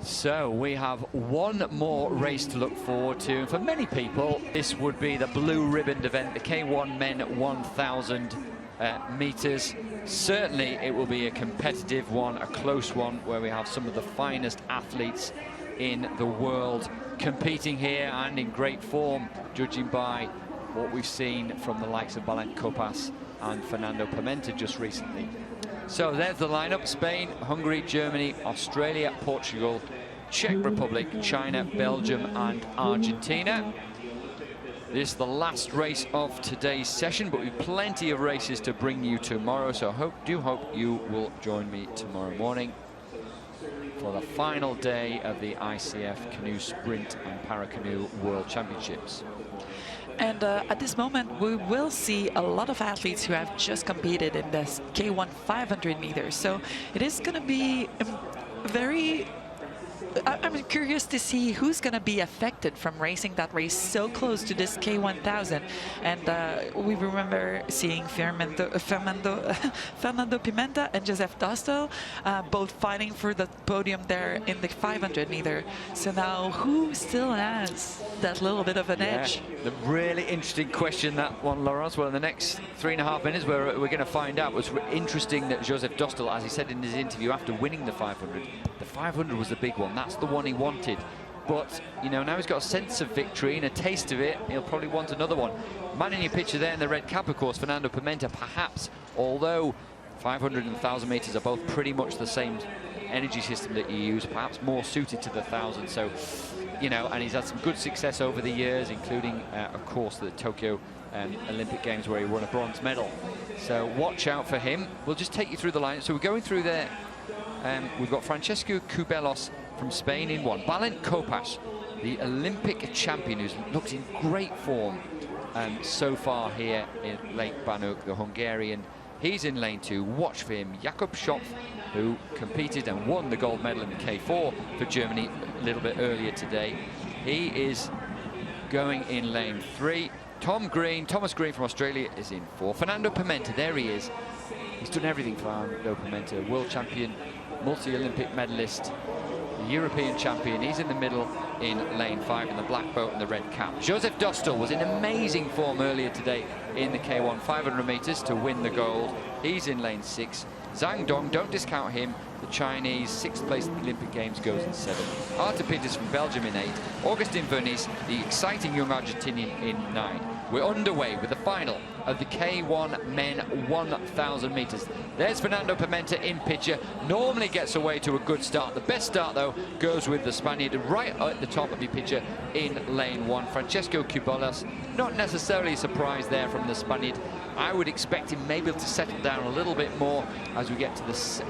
So we have one more race to look forward to. And for many people, this would be the blue ribbon event, the K1 Men 1000 meters. Certainly it will be a competitive one, a close one, where we have some of the finest athletes in the world competing here and in great form, judging by what we've seen from the likes of Balint KOPASZ and Fernando Pimenta just recently. So there's the lineup: Spain, Hungary, Germany, Australia, Portugal, Czech Republic, China, Belgium and Argentina. This is the last race of today's session, but we've plenty of races to bring you tomorrow, so I do hope you will join me tomorrow morning for the final day of the ICF Canoe Sprint and Paracanoe World Championships. And at this moment, we will see a lot of athletes who have just competed in this K1 500 meters. So it is going to be very... I'm curious to see who's going to be affected from racing that race so close to this K1000. And we remember seeing Fernando Pimenta and Joseph Dostal both fighting for the podium there in the 500 meter. So now who still has that little bit of an edge? The really interesting question, that one, Laurence. Well, in the next 3.5 minutes, we're going to find out. It was interesting that Joseph Dostal, as he said in his interview after winning the 500, the 500 was the big one. That's the one he wanted. But, you know, now he's got a sense of victory and a taste of it. He'll probably want another one. Man in your picture there in the red cap, of course, Fernando Pimenta, perhaps, although 500 and 1,000 meters are both pretty much the same energy system that you use, perhaps more suited to the 1,000. So, you know, and he's had some good success over the years, including, of course, the Tokyo Olympic Games where he won a bronze medal. So watch out for him. We'll just take you through the line. So we're going through there. We've got Francesco Cubelos from Spain in one. Balint KOPASZ, the Olympic champion, who's looked in great form so far here in Lake Banuk, the Hungarian. He's in lane 2. Watch for him. SCHOPF, who competed and won the gold medal in the K4 for Germany a little bit earlier today. He is going in lane 3. Thomas Green from Australia is in 4. Fernando Pimenta, there he is. He's done everything for Fernando Pimenta. World champion, multi-Olympic medalist, European champion. He's in the middle in lane 5 in the black boat and the red cap. Joseph Dostal was in amazing form earlier today in the K1 500 meters to win the gold. He's in lane 6. Zhang Dong, don't discount him. The Chinese 6th place at the Olympic Games, goes in 7. Arthur Peters from Belgium in 8. Agustin VERNICE, the exciting young Argentinian, in 9. We're underway with the final of the K1 Men 1000 meters. There's Fernando Pimenta in picture. Normally gets away to a good start. The best start, though, goes with the Spaniard right at the top of your picture in lane 1. Francesco Cubelos, not necessarily a surprise there from the Spaniard. I would expect him maybe to settle down a little bit more as we get to this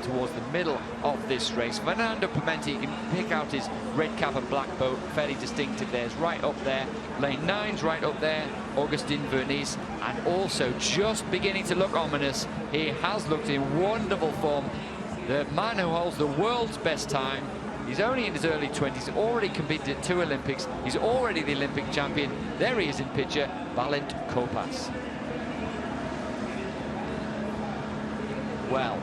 towards the middle of this race. Fernando Pimenta, you can pick out his red cap and black boat, fairly distinctive. There's right up there. Lane 9's right up there. Agustin VERNICE, and also just beginning to look ominous. He has looked in wonderful form. The man who holds the world's best time. He's only in his early 20s, already competed at 2 Olympics. He's already the Olympic champion. There he is in picture, Balint KOPASZ. Well,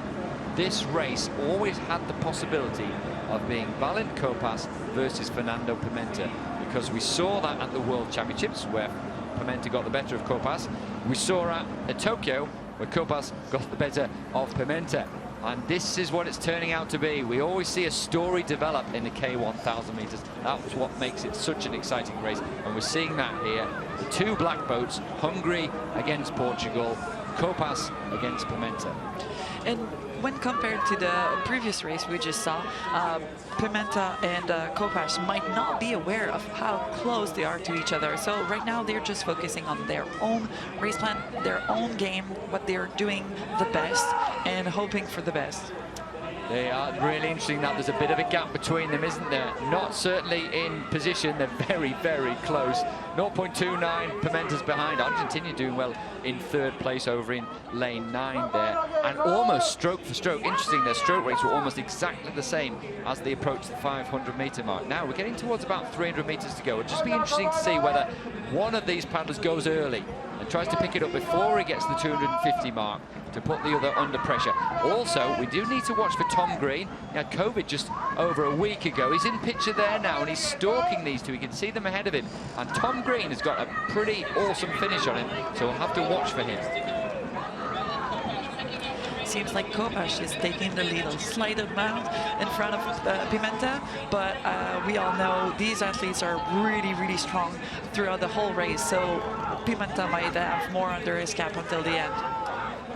this race always had the possibility of being Balint KOPASZ versus Fernando Pimenta, because we saw that at the World Championships where Pimenta got the better of KOPASZ. We saw at Tokyo where KOPASZ got the better of Pimenta. And this is what it's turning out to be. We always see a story develop in the K1000 meters. That's what makes it such an exciting race. And we're seeing that here. The 2 black boats, Hungary against Portugal, KOPASZ against Pimenta. And when compared to the previous race we just saw, Pimenta and KOPASZ might not be aware of how close they are to each other. So right now they're just focusing on their own race plan, their own game, what they're doing the best, and hoping for the best. They are really interesting that there's a bit of a gap between them, isn't there? Not certainly in position. They're very, very close. 0.29, Pimenta's behind. Argentina doing well in third place over in lane 9 there, and almost stroke for stroke. Interesting, their stroke rates were almost exactly the same as they approached the 500-meter mark. Now we're getting towards about 300 meters to go. It'll just be interesting to see whether one of these paddlers goes early and tries to pick it up before he gets the 250 mark to put the other under pressure. Also, we do need to watch for Tom Green. He had COVID just over a week ago. He's in picture there now, and he's stalking these two. You can see them ahead of him. And Tom Green has got a pretty awesome finish on him, so we'll have to watch for him. Seems like KOPASZ is taking the lead a slight amount in front of PIMENTA, but we all know these athletes are really, really strong throughout the whole race, so PIMENTA might have more under his cap until the end.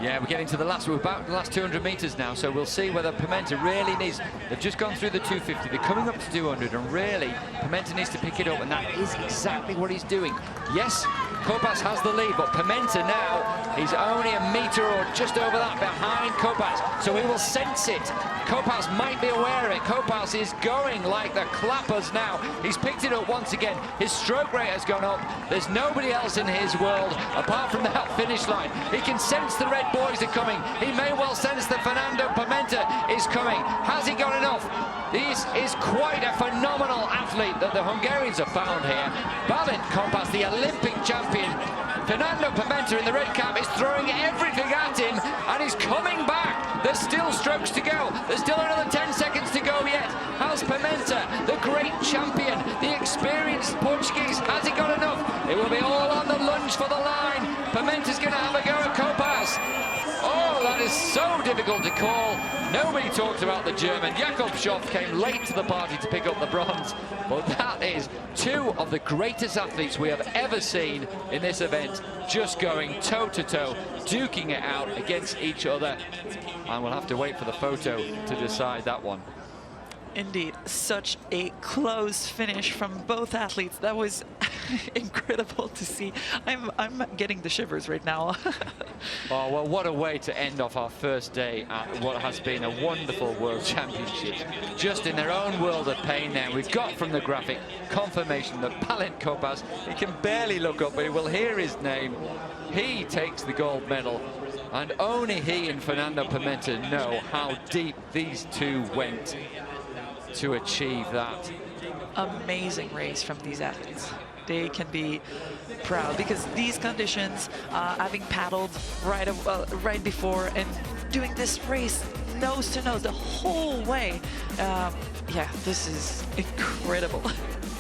Yeah, we're getting to the last 200 meters now, so we'll see whether PIMENTA really needs, they've just gone through the 250, they're coming up to 200, and really, PIMENTA needs to pick it up, and that is exactly what he's doing. Yes, KOPASZ has the lead, but PIMENTA now, he's only a meter or just over that behind KOPASZ, so he will sense it. KOPASZ might be aware of it. KOPASZ is going like the clappers now. He's picked it up once again. His stroke rate has gone up. There's nobody else in his world apart from that finish line. He can sense the red boys are coming. He may well sense that Fernando PIMENTA is coming. Has he got enough? This is quite a phenomenal athlete that the Hungarians have found here. Balint KOPASZ, the Olympic champion. Fernando PIMENTA in the red cap is throwing everything at him, and he's coming back. There's still strokes to go. There's still another 10 seconds to go yet. How's PIMENTA, the great champion, the experienced Portuguese? Has he got enough? It will be all on the lunge for the line. PIMENTA's going to have a go at KOPASZ. Oh, that is so difficult to call. Nobody talked about the German. SCHOPF came late to the party to pick up the bronze. But that is two of the greatest athletes we have ever seen in this event, just going toe-to-toe, duking it out against each other. And we'll have to wait for the photo to decide that one. Indeed, such a close finish from both athletes. That was incredible to see. I'm getting the shivers right now. Oh, well, what a way to end off our first day at what has been a wonderful World Championship. Just in their own world of pain now. We've got from the graphic confirmation that Balint KOPASZ, he can barely look up, but he will hear his name. He takes the gold medal. And only he and Fernando PIMENTA know how deep these two went to achieve that. Amazing race from these athletes. They can be proud because these conditions, having paddled right before and doing this race nose to nose the whole way, yeah, this is incredible.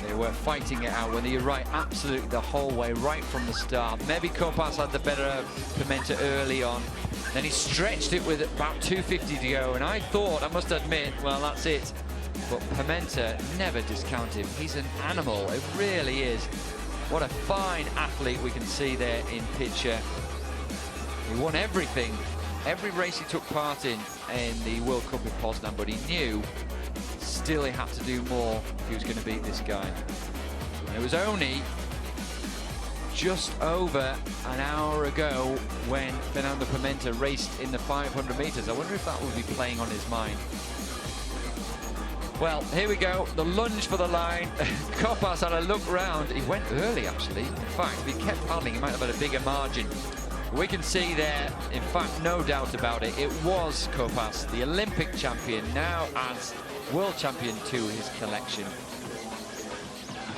They were fighting it out when you're right, absolutely the whole way, right from the start. Maybe KOPASZ had the better of PIMENTA early on. Then he stretched it with about 250 to go, and I thought, I must admit, well, that's it. But PIMENTA, never discount him. He's an animal, it really is. What a fine athlete we can see there in picture. He won everything, every race he took part in the World Cup in Poznan, but he knew still he had to do more if he was going to beat this guy. And it was only just over an hour ago when Fernando PIMENTA raced in the 500 meters. I wonder if that will be playing on his mind. Well, here we go, the lunge for the line. KOPASZ had a look round. He went early, actually. In fact, if he kept paddling, he might have had a bigger margin. We can see there, in fact, no doubt about it, it was KOPASZ, the Olympic champion, now adds world champion to his collection.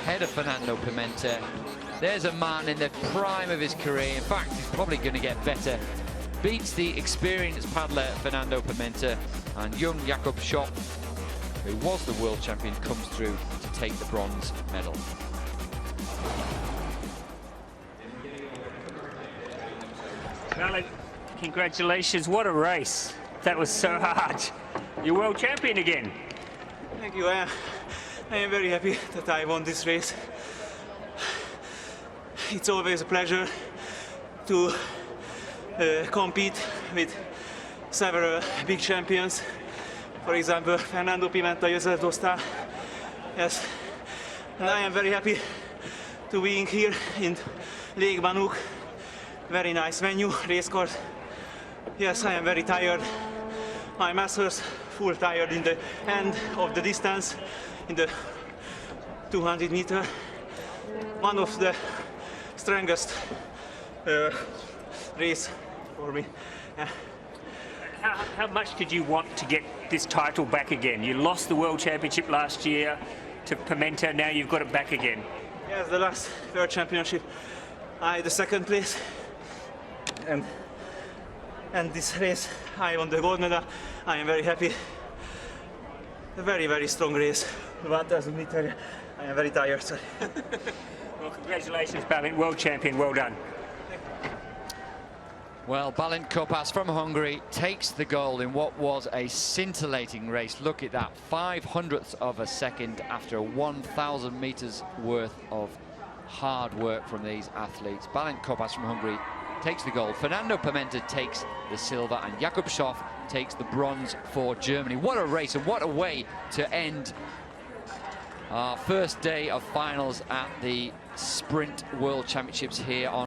Ahead of Fernando PIMENTA. There's a man in the prime of his career. In fact, he's probably going to get better. Beats the experienced paddler Fernando PIMENTA, and young SCHOPF, who was the world champion, comes through to take the bronze medal. Balint, congratulations, what a race. That was so hard. You're world champion again. Thank you. I am very happy that I won this race. It's always a pleasure to compete with several big champions. For example, Fernando PIMENTA, József Dostál. Yes, and I am very happy to being here in Lake Banuk. Very nice venue, race course. Yes, I am very tired. My muscles full tired in the end of the distance, in the 200 meter. One of the strongest race for me. Yeah. How much did you want to get this title back again? You lost the World Championship last year to PIMENTA, now you've got it back again. Yes, the last World Championship, I had the second place. And this race, I won the gold medal. I am very happy. A very, very strong race. 1,000 meter. I am very tired. Sorry. Well, congratulations, Balint, world champion. Well done. Well, Balint KOPASZ from Hungary takes the gold in what was a scintillating race. Look at that, 500th of a second after 1,000 meters worth of hard work from these athletes. Balint KOPASZ from Hungary takes the gold. Fernando PIMENTA takes the silver, and Jakob SCHOPF takes the bronze for Germany. What a race, and what a way to end our first day of finals at the Sprint World Championships here on